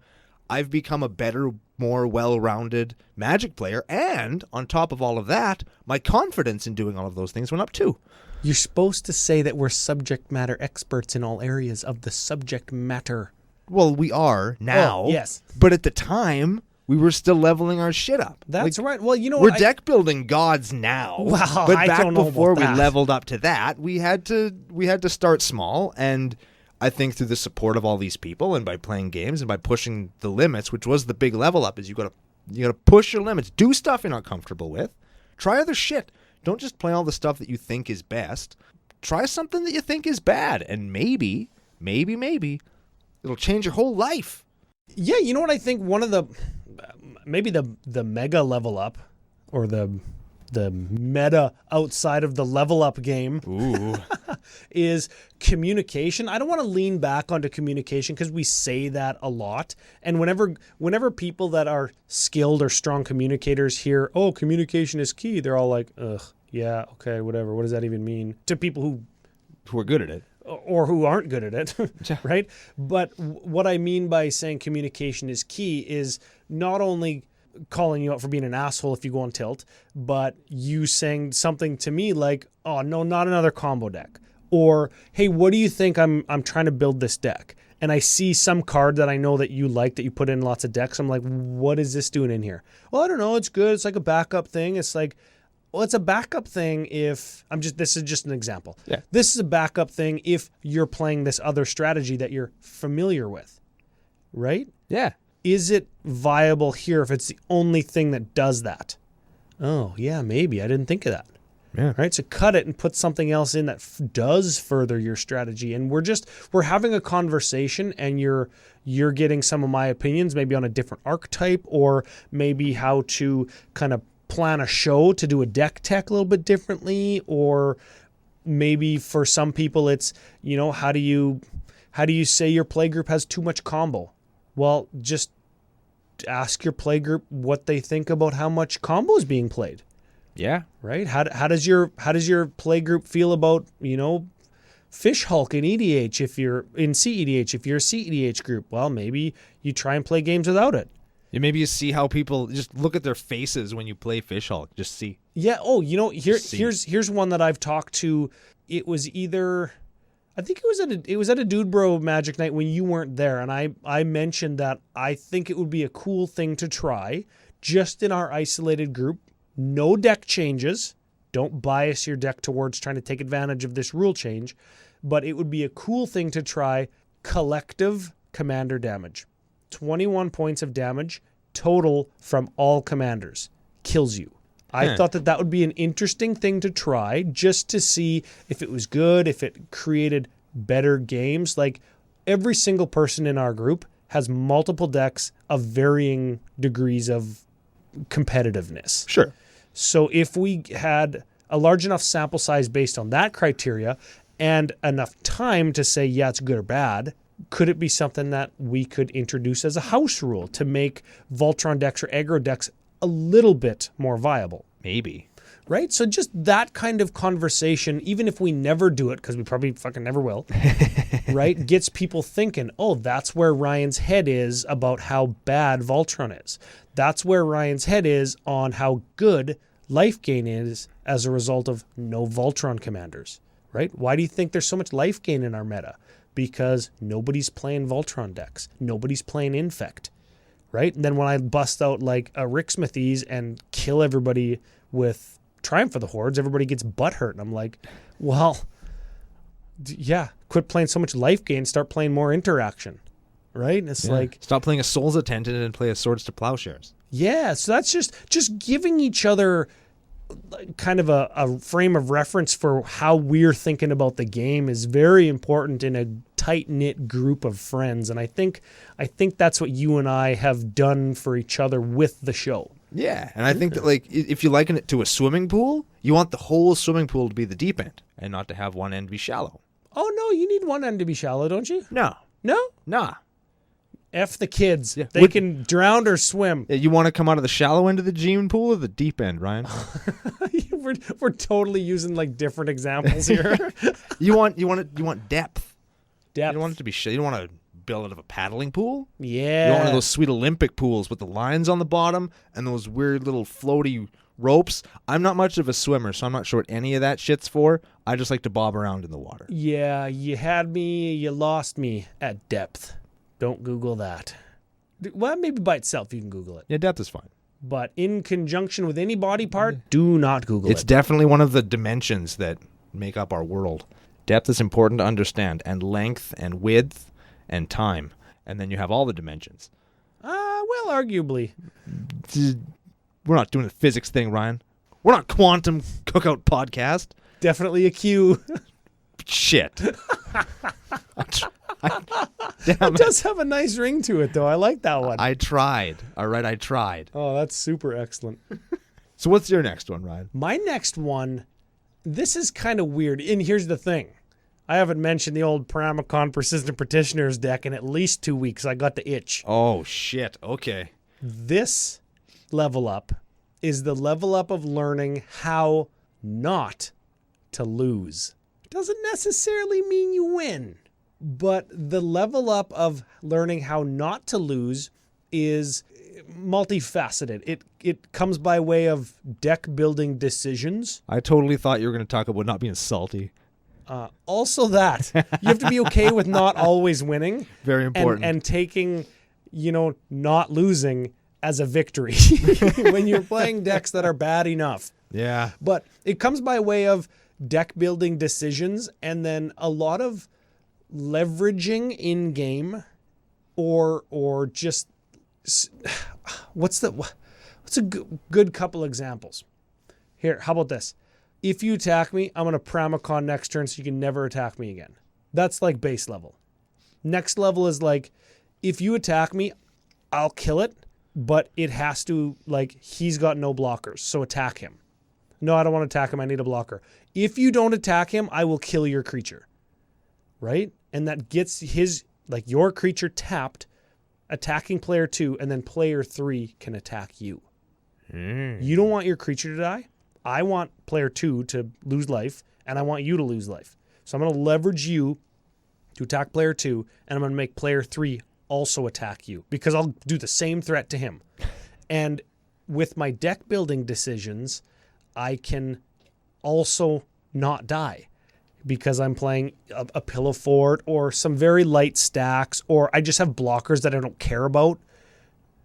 I've become a better, more well-rounded Magic player. And on top of all of that, my confidence in doing all of those things went up too. You're supposed to say that we're subject matter experts in all areas of the subject matter. Well, we are now. Oh, yes. But at the time, we were still leveling our shit up. That's right. Well, we're deck building gods now. Well, but I back don't know before we about that. leveled up to that, we had to start small. And I think through the support of all these people and by playing games and by pushing the limits, which was the big level up, is you gotta push your limits, do stuff you're not comfortable with, try other shit. Don't just play all the stuff that you think is best. Try something that you think is bad, and maybe it'll change your whole life. Yeah, you know what I think? One of the maybe the mega level up, or the meta outside of the level up game is communication. I don't want to lean back onto communication because we say that a lot. And whenever people that are skilled or strong communicators hear, oh, communication is key, they're all like, ugh, yeah, okay, whatever. What does that even mean? To people who are good at it. Or who aren't good at it, right? But what I mean by saying communication is key is not only calling you out for being an asshole if you go on tilt, but you saying something to me like, oh, no, not another combo deck. Or, hey, what do you think? I'm trying to build this deck. And I see some card that I know that you like, that you put in lots of decks. I'm like, what is this doing in here? Well, I don't know. It's good. It's like a backup thing. It's like, well, it's a backup thing if this is just an example. Yeah. This is a backup thing if you're playing this other strategy that you're familiar with, right? Yeah. Is it viable here if it's the only thing that does that? Oh, yeah, maybe. I didn't think of that. Yeah. Right. So cut it and put something else in that does further your strategy. And we're having a conversation, and you're getting some of my opinions, maybe on a different archetype, or maybe how to kind of plan a show to do a deck tech a little bit differently, or maybe for some people it's, how do you say your play group has too much combo? Well, just ask your play group what they think about how much combo is being played. Yeah. Right? How does your play group feel about, Fish Hulk in EDH if you're in CEDH? If you're a CEDH group, well, maybe you try and play games without it. Yeah, maybe you see how people just look at their faces when you play Fish Hulk. Just see. Yeah. Oh, here's one that I've talked to. It was either, I think it was at a Dude Bro Magic Night when you weren't there, and I mentioned that I think it would be a cool thing to try just in our isolated group. No deck changes. Don't bias your deck towards trying to take advantage of this rule change, but it would be a cool thing to try collective commander damage. 21 points of damage total from all commanders. Kills you. I thought that would be an interesting thing to try just to see if it was good, if it created better games. Like, every single person in our group has multiple decks of varying degrees of competitiveness. Sure. So if we had a large enough sample size based on that criteria and enough time to say, yeah, it's good or bad, could it be something that we could introduce as a house rule to make Voltron decks or aggro decks a little bit more viable? Maybe. right? So just that kind of conversation, even if we never do it, because we probably fucking never will, right, gets people thinking, oh, that's where Ryan's head is about how bad Voltron is. That's where Ryan's head is on how good life gain is as a result of no Voltron commanders, right? Why do you think there's so much life gain in our meta? Because nobody's playing Voltron decks. Nobody's playing Infect, right? And then when I bust out like a Ricksmithies and kill everybody with Triumph of the Hordes, everybody gets butthurt. And I'm like, well, yeah, quit playing so much life gain, start playing more interaction, right? And it's like... Stop playing a Souls Attendant and play a Swords to Plowshares. Yeah, so that's just giving each other kind of a frame of reference for how we're thinking about the game is very important in a tight-knit group of friends. And I think that's what you and I have done for each other with the show. Yeah, and I think that like if you liken it to a swimming pool, you want the whole swimming pool to be the deep end and not to have one end be shallow. Oh, no, you need one end to be shallow, don't you? No. No? Nah. F the kids. Yeah. They can drown or swim. You want to come out of the shallow end of the gene pool or the deep end, Ryan? we're totally using like different examples here. You want depth. Depth. You don't want it to be you don't want to build it of a paddling pool. Yeah. You want one of those sweet Olympic pools with the lines on the bottom and those weird little floaty ropes. I'm not much of a swimmer, so I'm not sure what any of that shit's for. I just like to bob around in the water. Yeah, you had me, you lost me at depth. Don't Google that. Well, maybe by itself you can Google it. Yeah, depth is fine. But in conjunction with any body part, do not Google it. It's definitely one of the dimensions that make up our world. Depth is important to understand, and length and width and time. And then you have all the dimensions. Well, arguably. We're not doing the physics thing, Ryan. We're not Quantum Cookout Podcast. Definitely a Q. Shit. It does have a nice ring to it, though. I like that one. I tried. All right, I tried. Oh, that's super excellent. So what's your next one, Ryan? My next one, this is kind of weird. And here's the thing. I haven't mentioned the old Paramacon Persistent Petitioners deck in at least 2 weeks. I got the itch. Oh, shit. Okay. This level up is the level up of learning how not to lose. Doesn't necessarily mean you win. But the level up of learning how not to lose is multifaceted. It comes by way of deck building decisions. I totally thought you were going to talk about not being salty. Also that. You have to be okay with not always winning. Very important. And taking, not losing as a victory when you're playing decks that are bad enough. Yeah. But it comes by way of deck building decisions and then a lot of leveraging in game or just what's a good couple examples here. How about this? If you attack me, I'm going to Paramacon next turn so you can never attack me again. That's like base level. Next level is like, if you attack me, I'll kill it, but it has to, like, he's got no blockers, so attack him. No, I don't want to attack him. I need a blocker. If you don't attack him, I will kill your creature. Right? And that gets your creature tapped, attacking player 2, and then player 3 can attack you. You don't want your creature to die. I want player 2 to lose life, and I want you to lose life. So I'm going to leverage you to attack player 2, and I'm going to make player 3 also attack you, because I'll do the same threat to him. And with my deck building decisions, I can also not die. Because I'm playing a Pillow Fort or some very light stacks, or I just have blockers that I don't care about,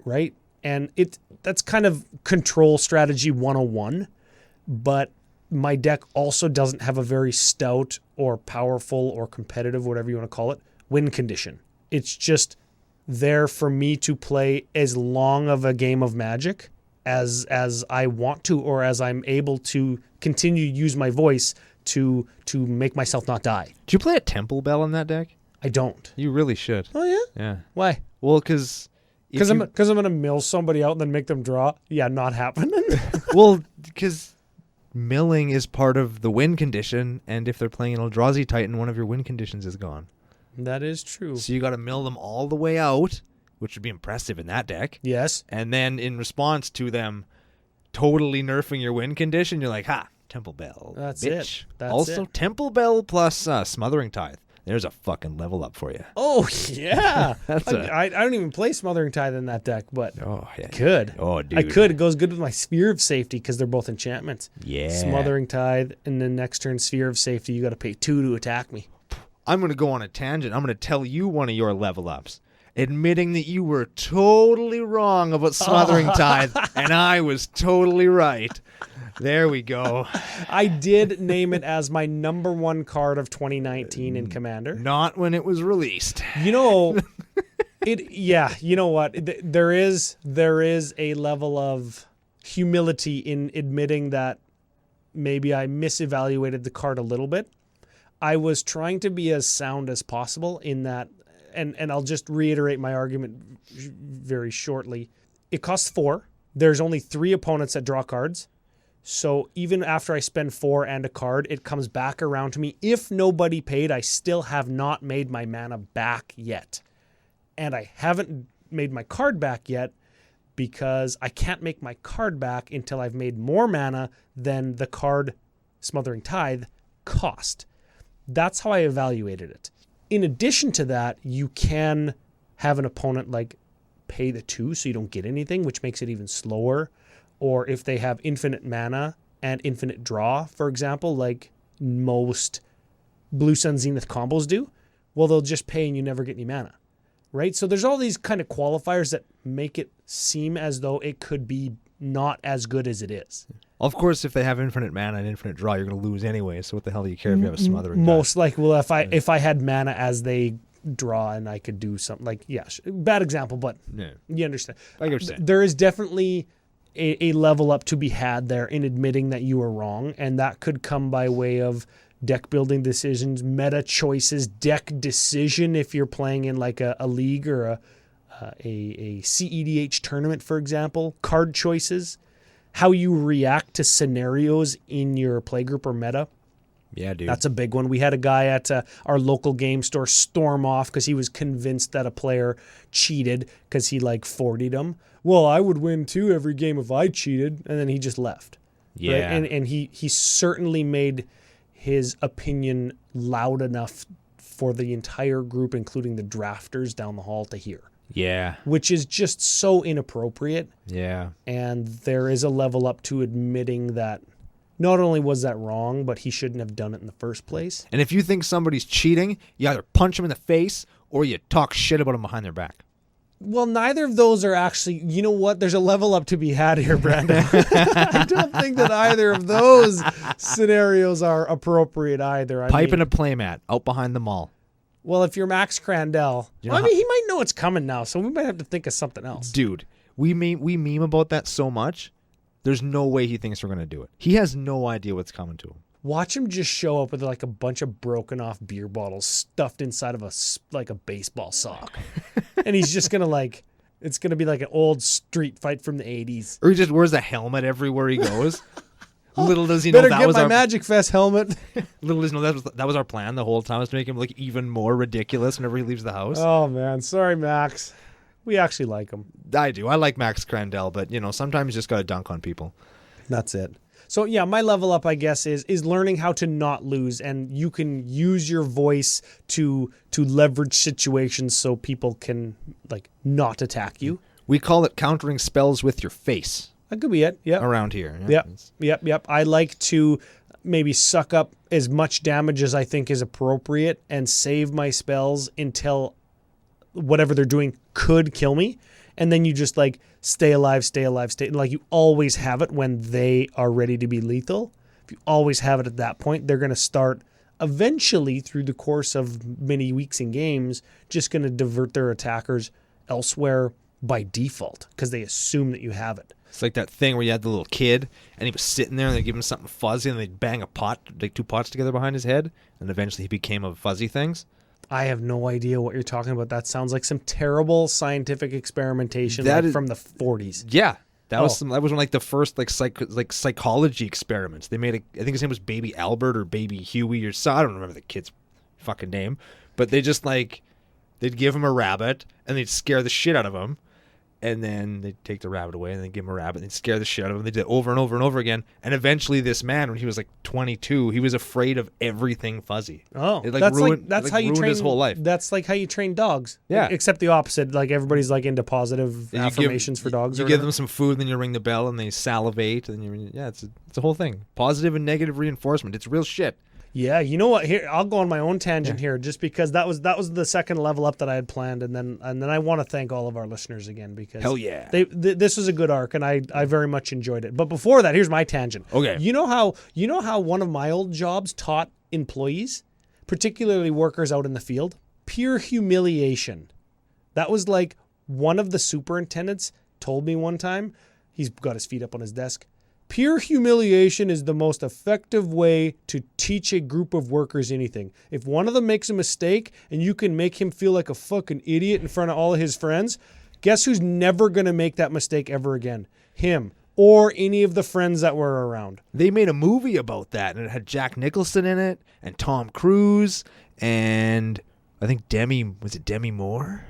right? And that's kind of control strategy 101, but my deck also doesn't have a very stout or powerful or competitive, whatever you want to call it, win condition. It's just there for me to play as long of a game of Magic as I want to, or as I'm able to continue to use my voice to make myself not die. Do you play a Temple Bell in that deck? I don't. You really should. Oh, yeah? Yeah. Why? Well, because I'm going to mill somebody out and then make them draw? Yeah, not happening. Well, because milling is part of the win condition, and if they're playing an Eldrazi Titan, one of your win conditions is gone. That is true. So you got to mill them all the way out, which would be impressive in that deck. Yes. And then in response to them totally nerfing your win condition, you're like, ha, Temple Bell. That's bitch. it. That's also, it. Temple Bell plus Smothering Tithe. There's a fucking level up for you. Oh, yeah. That's I don't even play Smothering Tithe in that deck, but Oh, yeah. I could. Oh, dude. I could. It goes good with my Sphere of Safety because they're both enchantments. Yeah. Smothering Tithe, and then next turn, Sphere of Safety, you got to pay 2 to attack me. I'm going to go on a tangent. I'm going to tell you one of your level ups. Admitting that you were totally wrong about Smothering Tithe, and I was totally right. There we go. I did name it as my number 1 card of 2019 in Commander. Not when it was released. You know, you know what? There is a level of humility in admitting that maybe I misevaluated the card a little bit. I was trying to be as sound as possible in that, and I'll just reiterate my argument very shortly. It costs 4. There's only 3 opponents that draw cards. So even after I spend 4 and a card, it comes back around to me. If nobody paid, I still have not made my mana back yet. And I haven't made my card back yet because I can't make my card back until I've made more mana than the card Smothering Tithe cost. That's how I evaluated it. In addition to that, you can have an opponent like pay the 2 so you don't get anything, which makes it even slower. Or if they have infinite mana and infinite draw, for example, like most Blue Sun Zenith combos do, well, they'll just pay and you never get any mana, right? So there's all these kind of qualifiers that make it seem as though it could be not as good as it is. Of course, if they have infinite mana and infinite draw, you're going to lose anyway. So what the hell do you care if you have a Smothering Tithe? Most likely, well, if I had mana as they draw and I could do something like, yeah, bad example, but Yeah. you understand. I understand. There is definitely a level up to be had there in admitting that you were wrong, and that could come by way of deck building decisions, meta choices, deck decision if you're playing in like a league or a CEDH tournament, for example, card choices, how you react to scenarios in your playgroup or meta. Yeah, dude. That's a big one. We had a guy at our local game store storm off because he was convinced that a player cheated because he like 40'd him. Well, I would win too every game if I cheated, and then he just left. Yeah. Right? And he certainly made his opinion loud enough for the entire group, including the drafters down the hall, to hear. Yeah. Which is just so inappropriate. Yeah. And there is a level up to admitting that not only was that wrong, but he shouldn't have done it in the first place. And if you think somebody's cheating, you either punch them in the face or you talk shit about them behind their back. Well, neither of those are actually, you know what? There's a level up to be had here, Brandon. I don't think that either of those scenarios are appropriate either. Pipe in a playmat out behind the mall. Well, if you're Max Crandell, You know he might know it's coming now, so we might have to think of something else. Dude, we meme about that so much. There's no way he thinks we're going to do it. He has no idea what's coming to him. Watch him just show up with like a bunch of broken off beer bottles stuffed inside of a baseball sock. And he's just going to it's going to be like an old street fight from the 80s. Or he just wears a helmet everywhere he goes. Little does he know Better that get was my our Magic Fest helmet. little does he know that was our plan the whole time, was to make him look even more ridiculous whenever he leaves the house. Oh man, sorry Max. We actually like him. I do. I like Max Crandell, but sometimes you just got to dunk on people. That's it. So yeah, my level up, I guess, is learning how to not lose, and you can use your voice to leverage situations so people can not attack you. We call it countering spells with your face. That could be it. Yeah. Around here. Yeah. Yep. I like to maybe suck up as much damage as I think is appropriate and save my spells until whatever they're doing could kill me. And then you just stay alive. You always have it when they are ready to be lethal. If you always have it at that point, they're going to start eventually through the course of many weeks and games, just going to divert their attackers elsewhere by default because they assume that you have it. It's like that thing where you had the little kid and he was sitting there and they'd give him something fuzzy and they'd bang a pot, like 2 pots together behind his head, and eventually he became a fuzzy things. I have no idea what you're talking about. That sounds like some terrible scientific experimentation from the 40s. Yeah. That was one of the first psychology experiments. They made I think his name was Baby Albert or Baby Huey or so. I don't remember the kid's fucking name, but they just they'd give him a rabbit and they'd scare the shit out of him, And then they take the rabbit away and then give him a rabbit and scare the shit out of him. They did it over and over and over again. And eventually this man, when he was like 22, he was afraid of everything fuzzy. Oh, It ruined his whole life. That's like how you train dogs. Yeah. Except the opposite. Like everybody's like into positive And affirmations for dogs. You or give whatever. them some food, then you ring the bell and they salivate. And it's a whole thing. Positive and negative reinforcement. It's real shit. Yeah, you know what? Here, I'll go on my own tangent here, just because that was the second level up that I had planned, and then I want to thank all of our listeners again because Hell yeah. This was a good arc, and I very much enjoyed it. But before that, here's my tangent. Okay. You know how one of my old jobs taught employees, particularly workers out in the field, pure humiliation. That was like one of the superintendents told me one time. He's got his feet up on his desk. Pure humiliation is the most effective way to teach a group of workers anything. If one of them makes a mistake and you can make him feel like a fucking idiot in front of all of his friends, guess who's never going to make that mistake ever again? Him or any of the friends that were around. They made a movie about that, and it had Jack Nicholson in it, and Tom Cruise, and I think Demi Moore?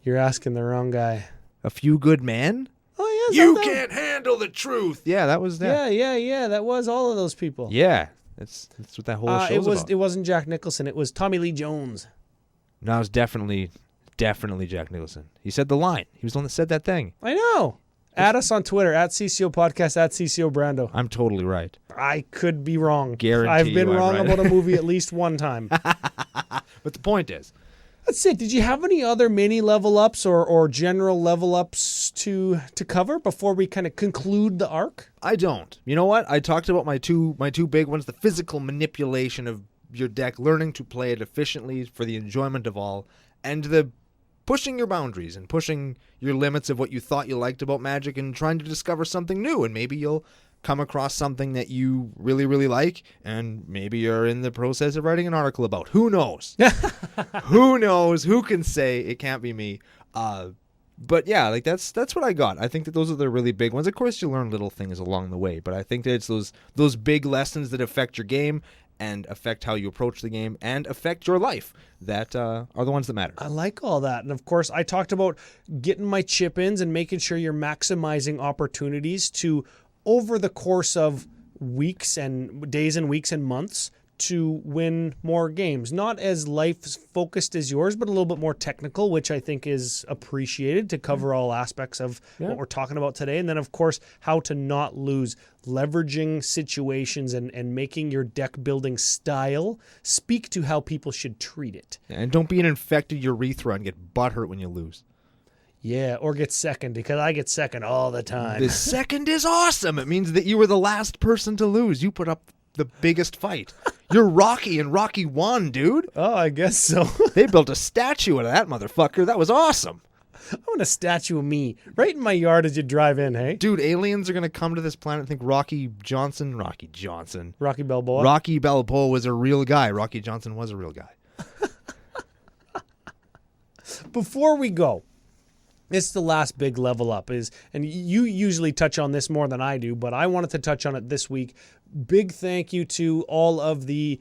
You're asking the wrong guy. A Few Good Men? Oh, yeah. You can't handle the truth. Yeah, that was that. Yeah. That was all of those people. Yeah. That's what that whole show's about. It wasn't Jack Nicholson. It was Tommy Lee Jones. No, it was definitely Jack Nicholson. He said the line. He was the one that said that thing. I know. Add us on Twitter, at CCOPodcast, at CCOBrando. I'm totally right. I could be wrong. Guarantee I've been I'm wrong right. about a movie at least one time. But the point is, That's it. Did you have any other mini level ups or general level ups to cover before we kind of conclude the arc? I don't. You know what? I talked about my two big ones, the physical manipulation of your deck, learning to play it efficiently for the enjoyment of all, and the pushing your boundaries and pushing your limits of what you thought you liked about Magic and trying to discover something new. And maybe you'll come across something that you really, really like, and maybe you're in the process of writing an article about. Who knows? Who knows? Who can say? It can't be me. But yeah, like that's what I got. I think that those are the really big ones. Of course, you learn little things along the way, but I think that it's those big lessons that affect your game and affect how you approach the game and affect your life that are the ones that matter. I like all that. And of course, I talked about getting my chip-ins and making sure you're maximizing opportunities to, over the course of weeks and days and weeks and months, to win more games. Not as life-focused as yours, but a little bit more technical, which I think is appreciated to cover all aspects of what we're talking about today. And then, of course, how to not lose, leveraging situations and making your deck building style speak to how people should treat it. And don't be an infected urethra and get butthurt when you lose. Yeah, or get second, because I get second all the time. The second is awesome. It means that you were the last person to lose. You put up the biggest fight. You're Rocky, and Rocky won, dude. Oh, I guess so. They built a statue out of that motherfucker. That was awesome. I want a statue of me right in my yard as you drive in, hey? Dude, aliens are going to come to this planet and think Rocky Balboa. Rocky Balboa was a real guy. Rocky Johnson was a real guy. Before we go, it's the last big level up and you usually touch on this more than I do, but I wanted to touch on it this week. Big thank you to all of the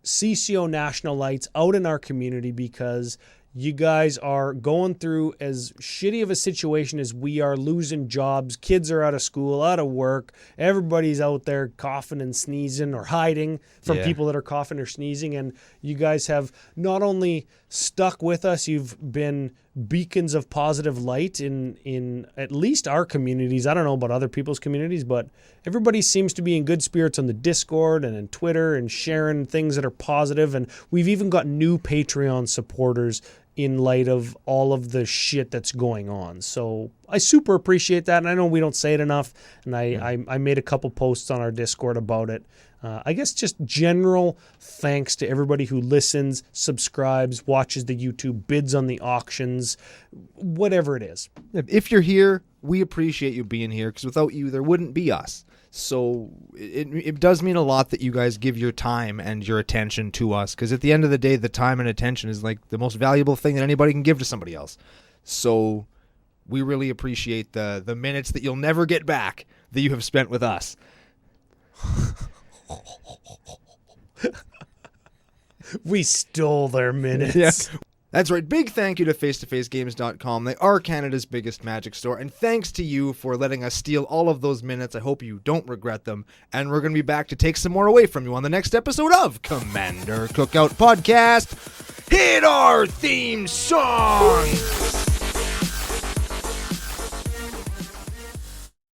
CCO National Lights out in our community, because you guys are going through as shitty of a situation as we are, losing jobs. Kids are out of school, out of work. Everybody's out there coughing and sneezing or hiding from people that are coughing or sneezing. And you guys have not only stuck with us, you've been beacons of positive light in at least our communities. I don't know about other people's communities, but everybody seems to be in good spirits on the Discord and in Twitter and sharing things that are positive. And we've even got new Patreon supporters in light of all of the shit that's going on. So I super appreciate that. And I know we don't say it enough. And I made a couple posts on our Discord about it. I guess just general thanks to everybody who listens, subscribes, watches the YouTube, bids on the auctions, whatever it is. If you're here, we appreciate you being here, because without you, there wouldn't be us. So it does mean a lot that you guys give your time and your attention to us, because at the end of the day, the time and attention is like the most valuable thing that anybody can give to somebody else. So we really appreciate the minutes that you'll never get back that you have spent with us. We stole their minutes. Yeah. That's right. Big thank you to FaceToFaceGames.com. They are Canada's biggest Magic store. And thanks to you for letting us steal all of those minutes. I hope you don't regret them. And we're going to be back to take some more away from you on the next episode of Commander Cookout Podcast. Hit our theme song!